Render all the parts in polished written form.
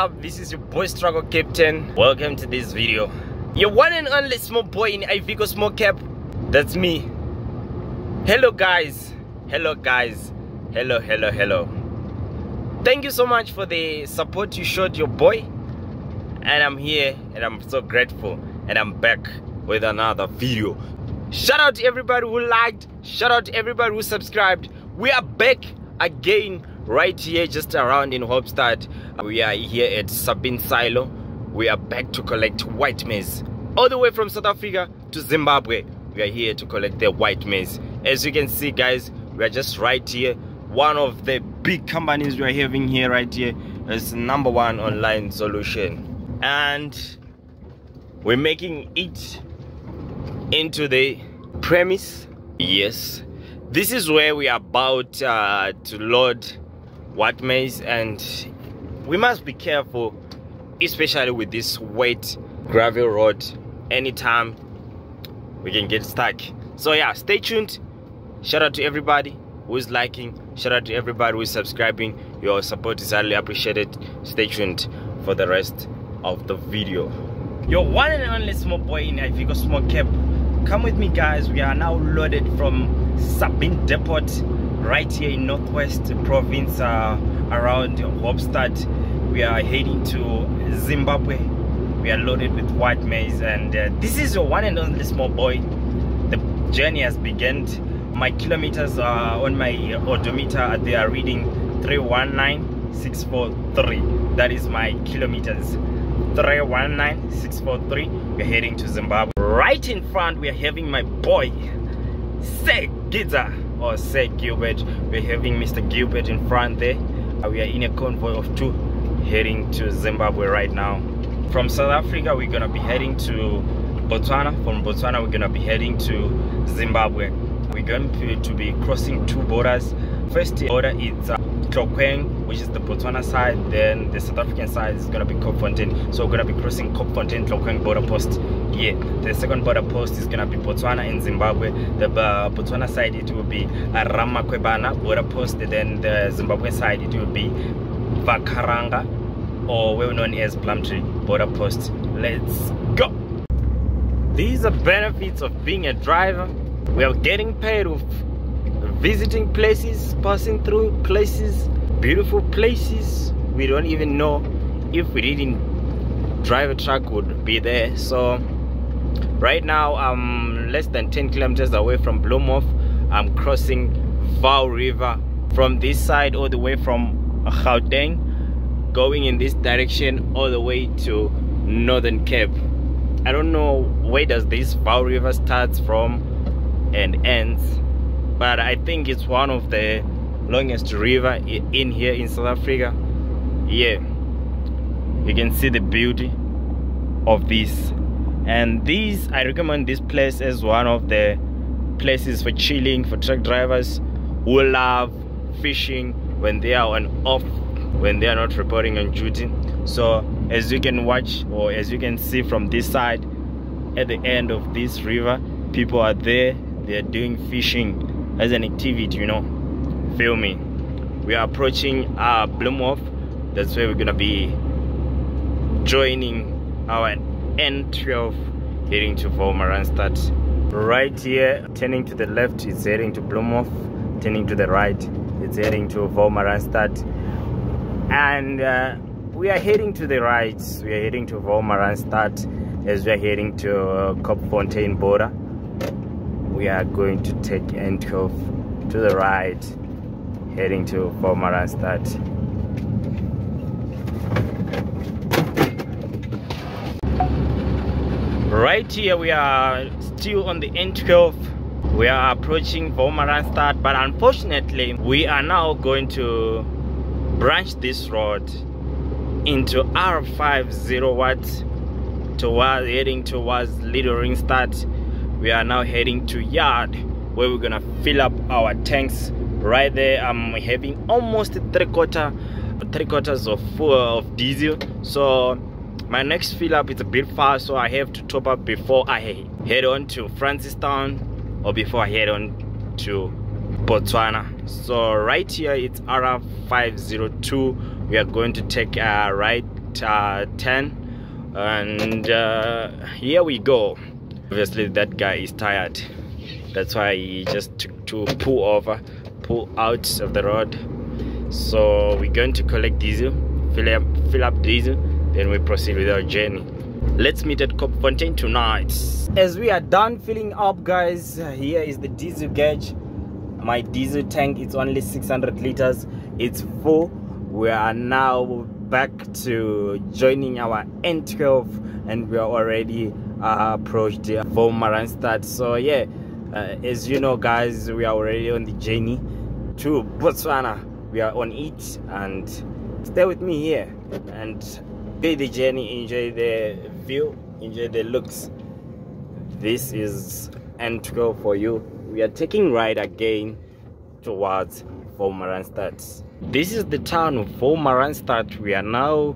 up? This is your boy Struggle Captain. Welcome to this video. Your one and only small boy in Ivico small cap. That's me. Hello guys. Hello guys. Hello. Thank you so much for the support you showed your boy. And I'm here and I'm so grateful. And I'm back with another video. Shout out to everybody who liked. Shout out to everybody who subscribed. We are back again right here just around in Hopstad. We are here at Sabin Silo. We are back to collect white maize all the way from South Africa to Zimbabwe. We are here to collect the white maize. As you can see guys, we are just right here. One of the big companies we are having here right here is #1 online solution, and we're making it into the premise. Yes, this is where we are about to load white maize, and we must be careful, especially with this wet gravel road. Anytime we can get stuck. So yeah, stay tuned. Shout out to everybody who's liking, shout out to everybody who's subscribing. Your support is highly appreciated. Stay tuned for the rest of the video. Your one and only small boy in Ivico small cap. Come with me guys, we are now loaded from Sabin Depot right here in Northwest Province, around Hopstad. We are heading to Zimbabwe. We are loaded with white maize, and this is your one and only small boy. The journey has begun. My kilometers are on my odometer. They are reading 319,643. That is my kilometers. 319,643. We're heading to Zimbabwe. Right in front, we are having my boy Sir Giza, or Sir Gilbert. We're having Mr. Gilbert in front there. We are in a convoy of 2 heading to Zimbabwe right now. From South Africa, we're gonna be heading to Botswana. From Botswana, we're gonna be heading to Zimbabwe. We're going to be crossing 2 borders. First border is Tlokeng, which is the Botswana side. Then the South African side is gonna be Kopfontein. So we're gonna be crossing Kopfontein Tlokeng border post. Yeah, the second border post is gonna be Botswana and Zimbabwe. The Botswana side, it will be Ramakwebana border post. Then the Zimbabwe side, it will be Vakaranga, or well known as Plumtree border post. Let's go. These are benefits of being a driver. We are getting paid with visiting places, passing through places, beautiful places. We don't even know if we didn't drive a truck would be there. So right now I'm less than 10 kilometers away from Bloemhof. I'm crossing Vaal River from this side all the way from Gauteng, going in this direction all the way to Northern Cape. I don't know where does this Vaal River starts from and ends, but I think it's one of the longest river in here in South Africa. Yeah, you can see the beauty of this, and this, I recommend this place as one of the places for chilling for truck drivers who love fishing when they are on off, when they are not reporting on duty. So as you can watch, or as you can see from this side, at the end of this river, people are there. They are doing fishing as an activity, you know, filming. We are approaching Bloemhof. That's where we're gonna be joining our N12 heading to Wolmaranstad. Right here, turning to the left, it's heading to Bloemhof. Turning to the right, it's heading to Wolmaranstad. And we are heading to the right. We are heading to Wolmaranstad as we are heading to Kopfontein border. We are going to take N12 to the right, heading to Wolmaranstad. Right here we are still on the N12. We are approaching Wolmaranstad, but unfortunately we are now going to branch this road into R501 towards heading towards Little Ringstad. We are now heading to Yard, where we're gonna fill up our tanks. Right there I'm having almost three quarters of full of diesel. So my next fill up is a bit far, so I have to top up before I head on to Francistown, or before I head on to Botswana. So right here it's R502. We are going to take a right 10, and here we go. Obviously that guy is tired, that's why he just took to pull out of the road. So we're going to collect diesel, fill up diesel, then we proceed with our journey. Let's meet at Fontaine tonight. As we are done filling up, guys, here is the diesel gauge. My diesel tank, it's only 600 liters, it's full. We are now back to joining our N12, and we are already approached Wolmaranstad. So yeah, as you know, guys, we are already on the journey to Botswana. We are on it, and stay with me here and enjoy the journey, enjoy the view, enjoy the looks. This is N12 for you. We are taking right again towards Wolmaranstad. This is the town of Wolmaranstad. We are now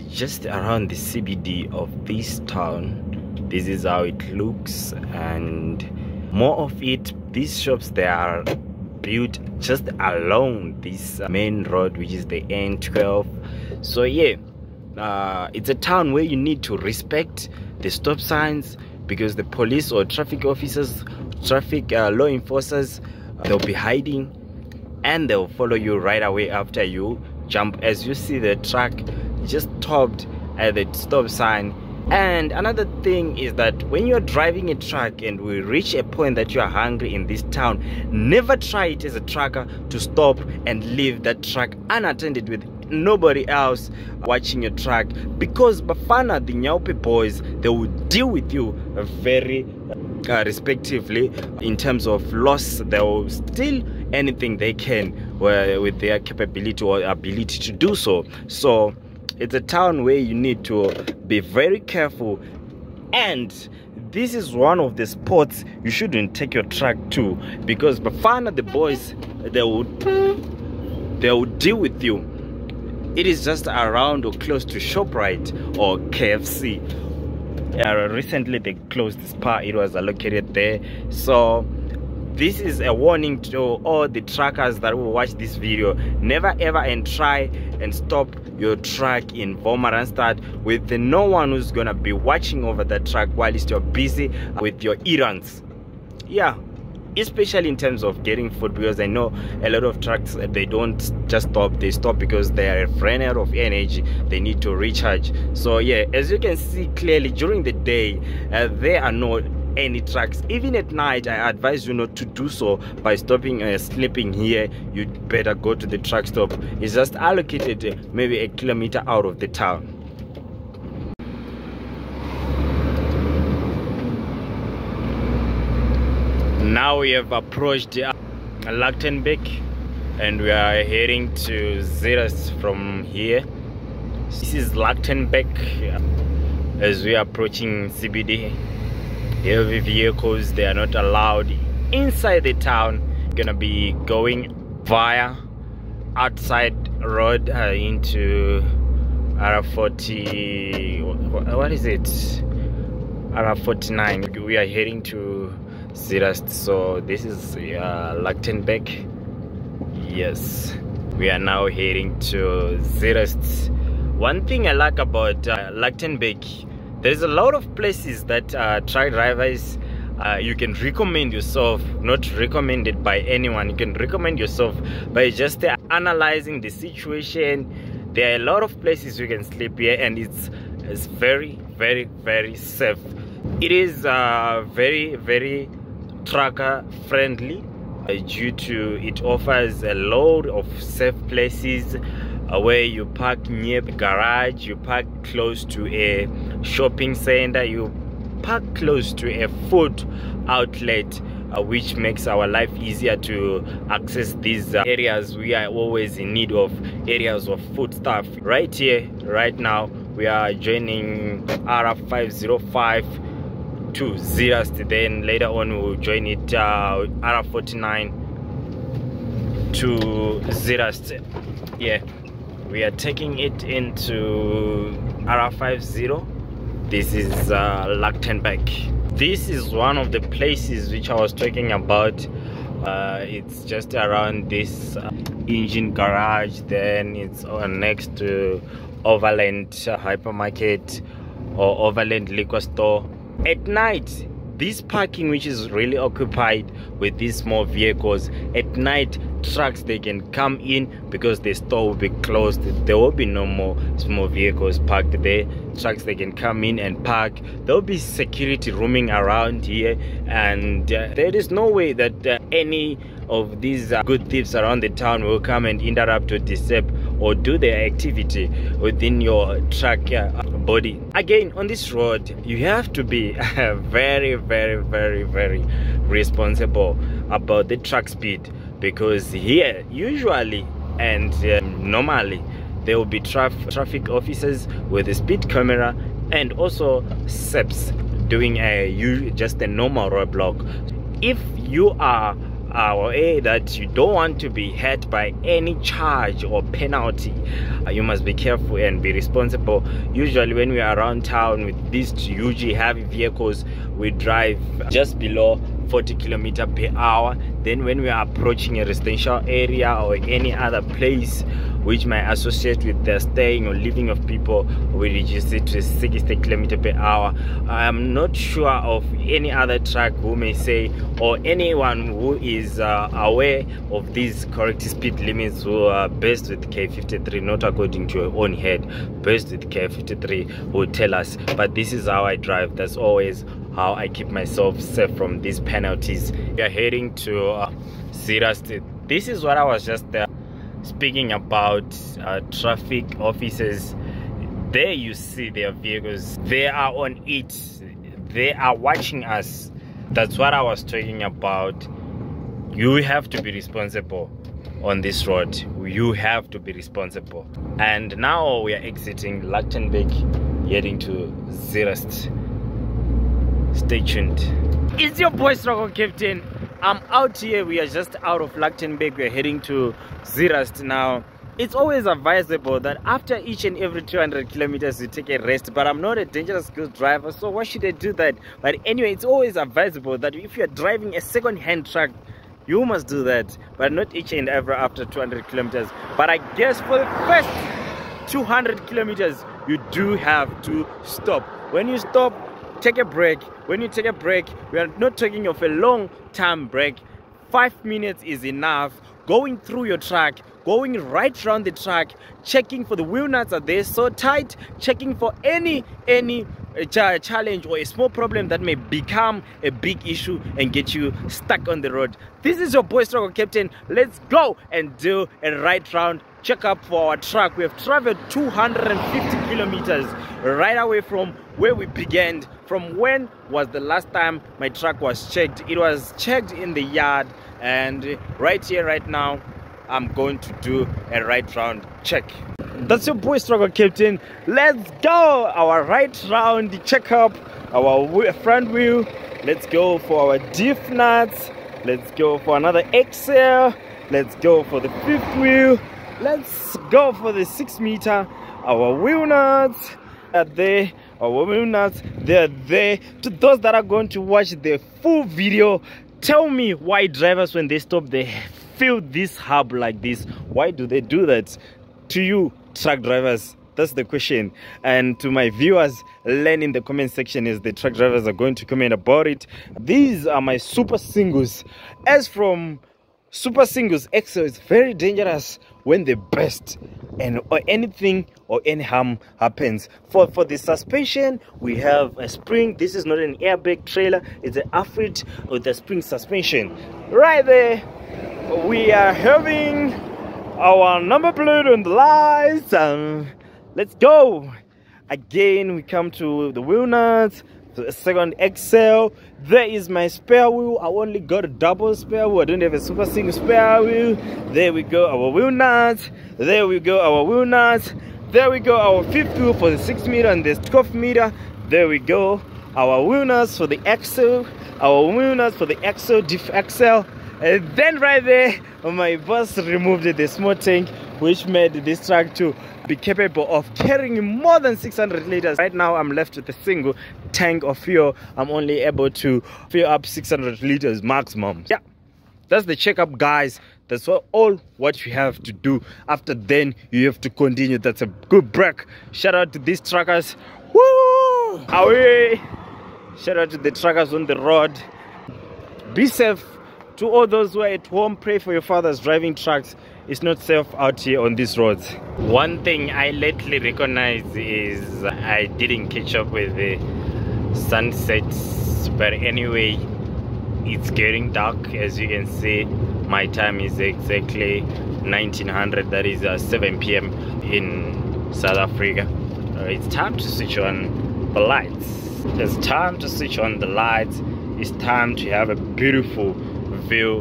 just around the CBD of this town. This is how it looks, and more of it, these shops, they are built just along this main road, which is the N12. So yeah, it's a town where you need to respect the stop signs, because the police or traffic officers, law enforcers, they'll be hiding and they'll follow you right away after you jump. As you see, the truck just stopped at the stop sign. And another thing is that when you're driving a truck and we reach a point that you are hungry in this town, never try it as a trucker to stop and leave that truck unattended with nobody else watching your truck, because Bafana, the Nyaupe boys, they will deal with you very respectively in terms of loss. They will steal anything they can with their capability or ability to do so. So it's a town where you need to be very careful, and this is one of the spots you shouldn't take your truck to, because Bafana, the boys, they will deal with you. It is just around or close to ShopRite or KFC. Recently they closed this Spar, it was located there. So this is a warning to all the truckers that will watch this video. Never ever and try and stop your truck in Wolmaranstad with no one who's gonna be watching over the truck while you're busy with your errands. Yeah, especially in terms of getting food, because I know a lot of trucks, they don't just stop, they stop because they are running out of energy, they need to recharge. So yeah, as you can see clearly, during the day there are no any trucks. Even at night, I advise you not to do so by stopping and sleeping here. You'd better go to the truck stop. It's just allocated maybe a kilometer out of the town. Now we have approached Lichtenburg and we are heading to Zeerust from here. This is Lichtenburg. As we are approaching CBD, heavy vehicles, they are not allowed inside the town. Gonna be going via outside road into R40. What is it? R49. We are heading to Zeerust. So this is Lichtenburg. Yes, we are now heading to Zeerust. One thing I like about Lichtenburg, there's a lot of places that truck drivers, you can recommend yourself, not recommended by anyone. You can recommend yourself by just analyzing the situation. There are a lot of places you can sleep here, and it's very, very, very safe. It is very trucker friendly due to it offers a lot of safe places where you park near the garage, you park close to a shopping center, you park close to a food outlet, which makes our life easier to access these areas. We are always in need of areas of food stuff. Right here, right now, we are joining R505 to Zeerust. Then later on we'll join it R49 to Zeerust. Yeah, we are taking it into R50. This is Lichtenburg. This is one of the places which I was talking about. It's just around this engine garage. Then it's next to overland hypermarket or overland liquor store. At night, this parking, which is really occupied with these small vehicles, at night trucks, they can come in because the store will be closed. There will be no more small vehicles parked there. Trucks, they can come in and park. There will be security roaming around here, and there is no way that any of these good thieves around the town will come and interrupt or disturb or do their activity within your truck body. Again, on this road, you have to be very, very, very, very responsible about the truck speed, because here usually and normally there will be traffic officers with a speed camera and also SADC doing just a normal roadblock. If you are aware that you don't want to be hit by any charge or penalty, you must be careful and be responsible. Usually when we are around town with these hugely heavy vehicles, we drive just below 40 km/h. Then when we are approaching a residential area or any other place which might associate with the staying or living of people, we reduce it to 60 km/h. I am not sure of any other truck who may say, or anyone who is aware of these correct speed limits, who are based with K53, not according to your own head, based with K53, will tell us. But this is how I drive. That's always how I keep myself safe from these penalties. We are heading to SADC. This is what I was just speaking about. Traffic officers, there you see their vehicles, they are on it, they are watching us. That's what I was talking about. You have to be responsible on this road. You have to be responsible. And now we are exiting Lichtenburg, heading to SADC. Stay tuned. It's your boy Struggle Captain. I'm out here. We are just out of Lichtenburg. We're heading to SADC now. It's always advisable that after each and every 200 kilometers you take a rest, but I'm not a dangerous good driver, so why should I do that? But anyway, it's always advisable that if you're driving a second-hand truck, you must do that, but not each and every after 200 kilometers. But I guess for the first 200 kilometers you do have to stop. When you stop, take a break. When you take a break, we are not talking of a long-term break. 5 minutes is enough. Going through your truck, going right around the truck, checking for the wheel nuts, are they so tight, checking for any challenge or a small problem that may become a big issue and get you stuck on the road. This is your boy Struggle Captain. Let's go and do a right round checkup for our truck. We have traveled 250 kilometers right away from where we began. From when was the last time my truck was checked? It was checked in the yard, and right here right now I'm going to do a right round check. That's your boy Struggle Captain. Let's go. Our right round checkup, our front wheel. Let's go for our diff nuts. Let's go for another axle. Let's go for the fifth wheel. Let's go for the 6 meter. Our wheel nuts are there. Our wheel nuts, they're there. To those that are going to watch the full video, tell me why drivers, when they stop, they feel this hub like this. Why do they do that? To you truck drivers, that's the question. And to my viewers, learn in the comment section as the truck drivers are going to comment about it. These are my super singles. As from super singles, axle is very dangerous when they burst and or anything or any harm happens. For the suspension, we have a spring. This is not an airbag trailer, it's an Afrit with a spring suspension. Right there, we are having our number plate on the lights. Let's go. Again, we come to the wheel nuts, the second axle. There is my spare wheel. I only got a double spare wheel. I don't have a super single spare wheel. There we go, our wheel nuts. There we go, our wheel nuts. There we go, our fifth wheel for the 6 meter and the 12 meter. There we go, our wheel nuts for the axle. Our wheel nuts for the axle, diff axle. And then right there, my boss removed the small tank, which made this truck to be capable of carrying more than 600 liters. Right now I'm left with a single tank of fuel. I'm only able to fill up 600 liters maximum. Yeah, that's the checkup, guys. That's all what you have to do. After then, you have to continue. That's a good break. Shout out to these truckers. Woo! Away! Shout out to the truckers on the road. Be safe. To all those who are at home, pray for your fathers driving trucks. It's not safe out here on these roads. One thing I lately recognize is I didn't catch up with the sunsets. But anyway, it's getting dark. As you can see, my time is exactly 1900. That is 7 p.m. in South Africa. It's time to switch on the lights. It's time to switch on the lights. It's time to have a beautiful view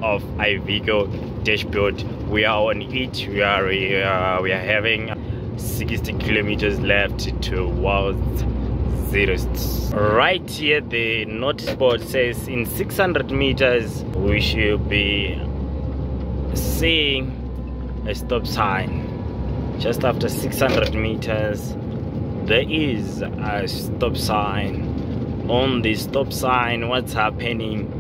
of Ivigo dashboard. We are on it. We are having 60 kilometers left towards Zeerust. Right here the notice board says in 600 meters we should be seeing a stop sign. Just after 600 meters there is a stop sign. On the stop sign, what's happening?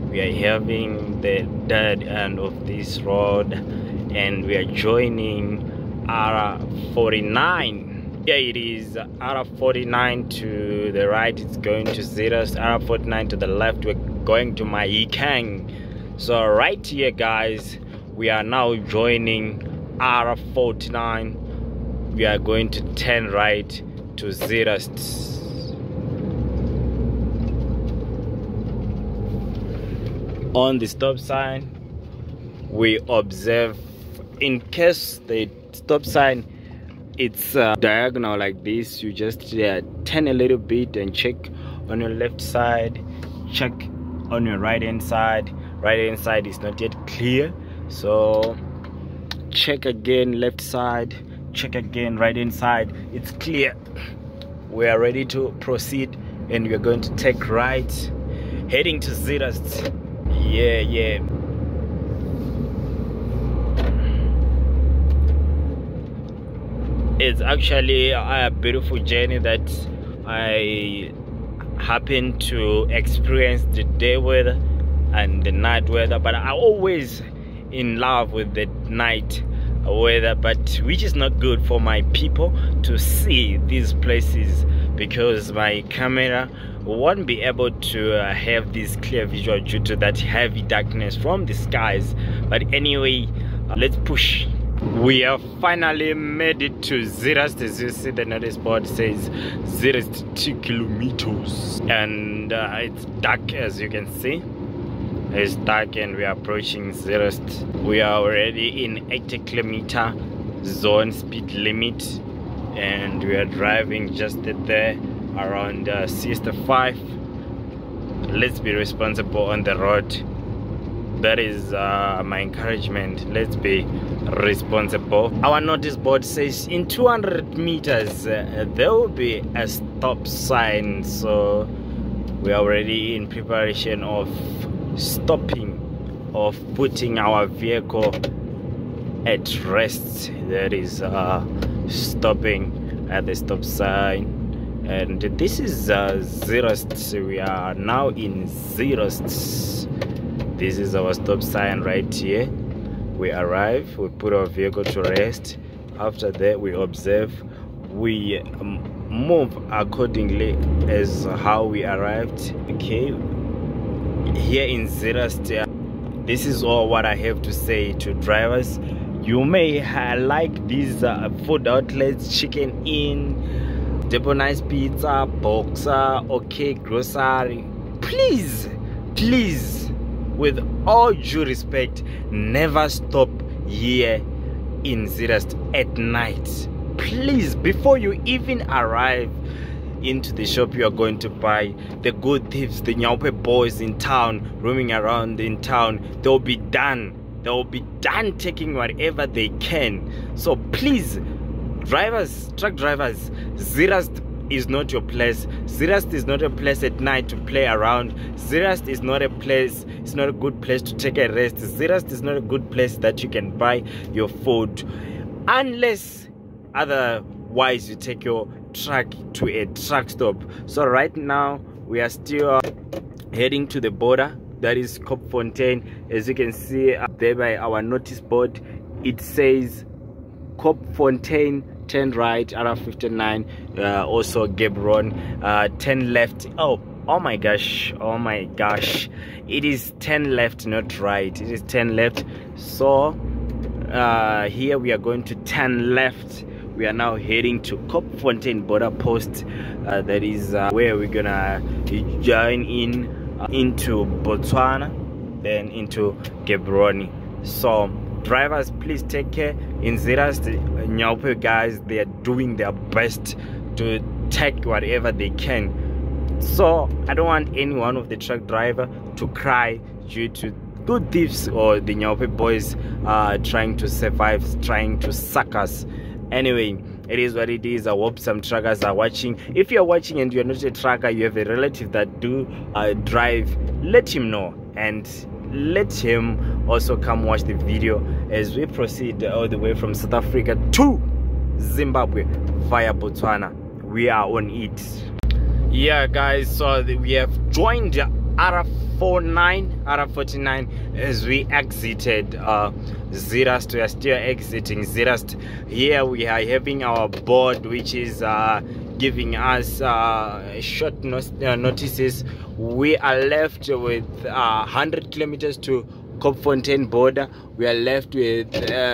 We are having the dead end of this road and we are joining R49. Here it is, R49 to the right, it's going to Zeerust. R49 to the left, we're going to Mahikeng. So right here guys, we are now joining R49. We are going to turn right to Zeerust. On the stop sign, we observe, in case the stop sign it's diagonal like this, you just turn a little bit and check on your left side, check on your right hand side. Right hand side is not yet clear, so check again left side, check again right hand side, it's clear. We are ready to proceed and we are going to take right, heading to Zeerust. Yeah. It's actually a beautiful journey that I happened to experience the day weather and the night weather, but I always in love with the night weather, but which is not good for my people to see these places because my camera won't be able to have this clear visual due to that heavy darkness from the skies. But anyway, let's push. We have finally made it to Zeerust. As you see, the notice board says Zeerust 2 kilometers and it's dark. As you can see, it's dark and we are approaching Zeerust. We are already in 80 kilometer zone speed limit and we are driving just there around 65. Let's be responsible on the road. That is my encouragement. Let's be responsible. Our notice board says in 200 meters there will be a stop sign, so we are already in preparation of stopping, of putting our vehicle at rest. That is stopping at the stop sign. And this is Zeerust. We are now in Zeerust. This is our stop sign right here. We arrive, we put our vehicle to rest. After that, we observe, we move accordingly as how we arrived. Okay, here in Zeerust, this is all what I have to say to drivers. You may like these food outlets, Chicken Inn, Debonai's Pizza, Boxer, OK Grocery. Please, with all due respect, never stop here in Zeerust at night. Please, before you even arrive into the shop you are going to buy, the good thieves, the Nyaupe boys in town, roaming around in town, they'll be done taking whatever they can. So please, drivers, truck drivers, Zeerust is not your place. Zeerust is not a place at night to play around. Zeerust is not a place, it's not a good place to take a rest. Zeerust is not a good place that you can buy your food, unless otherwise you take your truck to a truck stop. So right now we are still heading to the border that is Kopfontein. As you can see there by our notice board, it says Kopfontein, 10 right, R59, also Gaborone, 10 left. Oh my gosh, it is 10 left, not right, it is 10 left. So here we are going to 10 left. We are now heading to Kopfontein border post. That is where we're gonna join into Botswana, then into Gaborone. So drivers, please take care. In Zeras, the Nyaupe guys, they are doing their best to take whatever they can. So I don't want any one of the truck driver to cry due to good thieves or the Nyaupe boys trying to survive, trying to suck us. Anyway, it is what it is. I hope some truckers are watching. If you're watching and you're not a trucker, you have a relative that do drive, let him know, and let him also come watch the video as we proceed all the way from South Africa to Zimbabwe via Botswana. We are on it. Yeah guys, so we have joined R49 as we exited Zerast. We are still exiting Zerast. Here we are having our board, which is giving us short notices. We are left with 100 kilometers to Kopfontein border. We are left with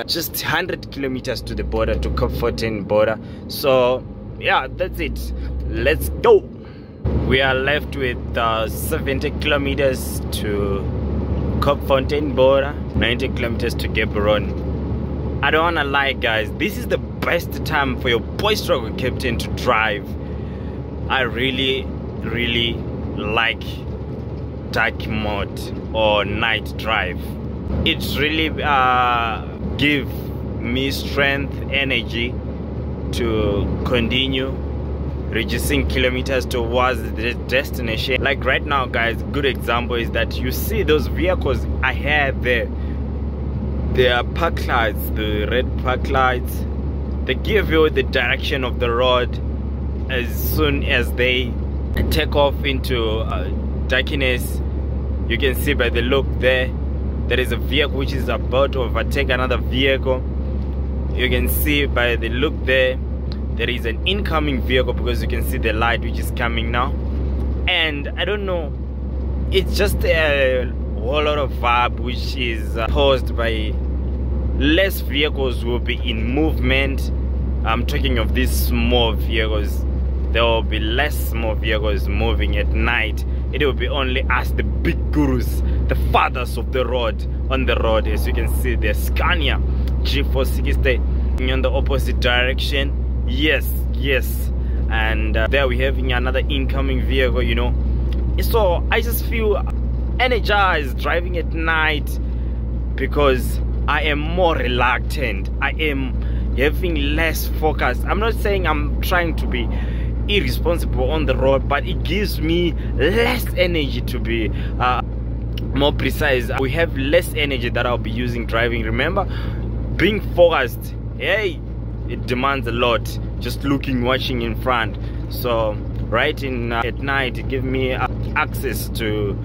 just 100 kilometers to the border, to Kopfontein border. So yeah, that's it. Let's go. We are left with 70 kilometers to Kopfontein border, 90 kilometers to Gaborone. I don't wanna lie guys, this is the best time for your boy struggle captain to drive. I really like dark mode or night drive. It really give me strength, energy to continue reducing kilometers towards the destination. Like right now guys, good example is that you see those vehicles ahead there. They are park lights, the red park lights. They give you the direction of the road as soon as they take off into darkness. You can see by the look there is a vehicle which is about to overtake another vehicle. You can see by the look there is an incoming vehicle, because you can see the light which is coming now. And I don't know, it's just a whole lot of vibe which is caused by less vehicles will be in movement. I'm talking of these small vehicles. There will be less small vehicles moving at night. It will be only us, the big gurus, the fathers of the road, on the road. As you can see, the Scania G460 in the opposite direction. Yes, and there we're having another incoming vehicle, you know. So I just feel energized driving at night because I am more reluctant. I am having less focus. I'm not saying I'm trying to be irresponsible on the road, but it gives me less energy, to be more precise. We have less energy that I'll be using driving. Remember, being focused, hey, it demands a lot, just looking, watching in front. So riding at night, it gives me access to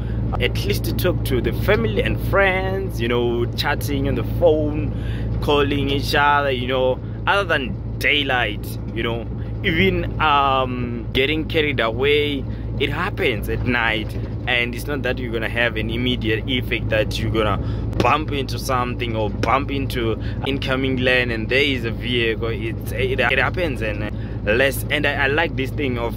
at least to talk to the family and friends, you know, chatting on the phone, calling each other, you know, other than daylight, you know. Even getting carried away, it happens at night, and it's not that you're gonna have an immediate effect that you're gonna bump into something or bump into incoming lane and there is a vehicle. It happens and less. And I like this thing of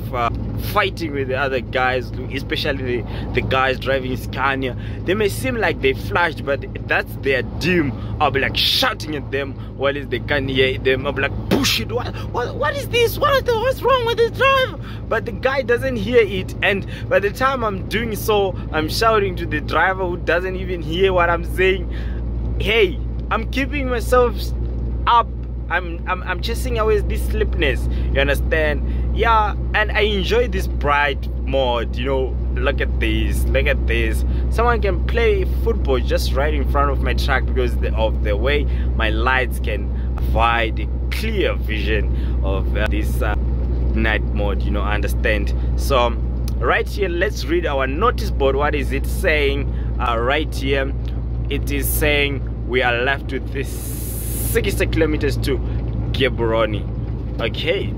fighting with the other guys, especially the guys driving Scania. They may seem like they flashed, but that's their dim. I'll be like shouting at them while they can't hear them. I'll be like, push it, what is this, what's wrong with this driver? But the guy doesn't hear it, and by the time I'm doing so, I'm shouting to the driver who doesn't even hear what I'm saying. Hey, I'm keeping myself up. I'm chasing away this sleepiness, you understand? Yeah, and I enjoy this bright mode, you know. Look at this, someone can play football just right in front of my truck because of the way my lights can provide a clear vision of this night mode, you know, understand? So right here, let's read our notice board. What is it saying? right here it is saying we are left with this 60 kilometers to Gaborone. Okay,